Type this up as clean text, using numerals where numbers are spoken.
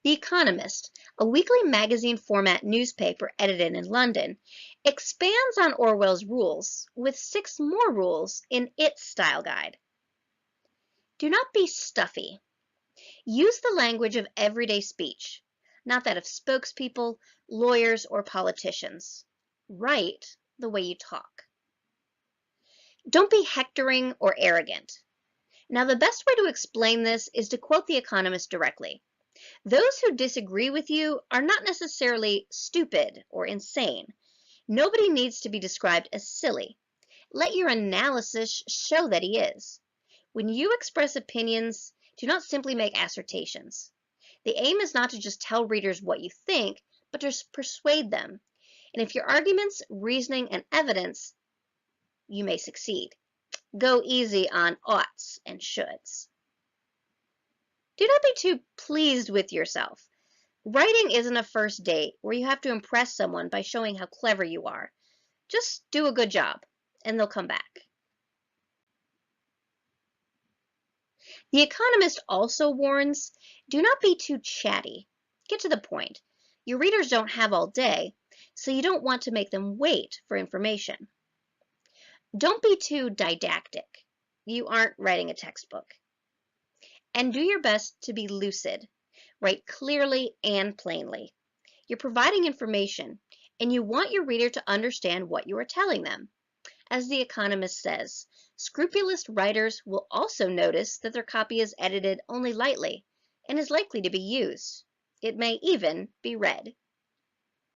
The Economist, a weekly magazine format newspaper edited in London, expands on Orwell's rules with 6 more rules in its style guide. Do not be stuffy. Use the language of everyday speech, not that of spokespeople, lawyers, or politicians. Write the way you talk. Don't be hectoring or arrogant. Now, the best way to explain this is to quote The Economist directly. Those who disagree with you are not necessarily stupid or insane. Nobody needs to be described as silly. Let your analysis show that he is. When you express opinions, do not simply make assertions. The aim is not to just tell readers what you think, but to persuade them. And if your arguments, reasoning, and evidence, you may succeed. Go easy on oughts and shoulds. Do not be too pleased with yourself. Writing isn't a first date where you have to impress someone by showing how clever you are. Just do a good job, and they'll come back. The Economist also warns, do not be too chatty. Get to the point. Your readers don't have all day, so you don't want to make them wait for information. Don't be too didactic. You aren't writing a textbook. And do your best to be lucid. Write clearly and plainly. You're providing information, and you want your reader to understand what you are telling them. As The Economist says, scrupulous writers will also notice that their copy is edited only lightly and is likely to be used. It may even be read.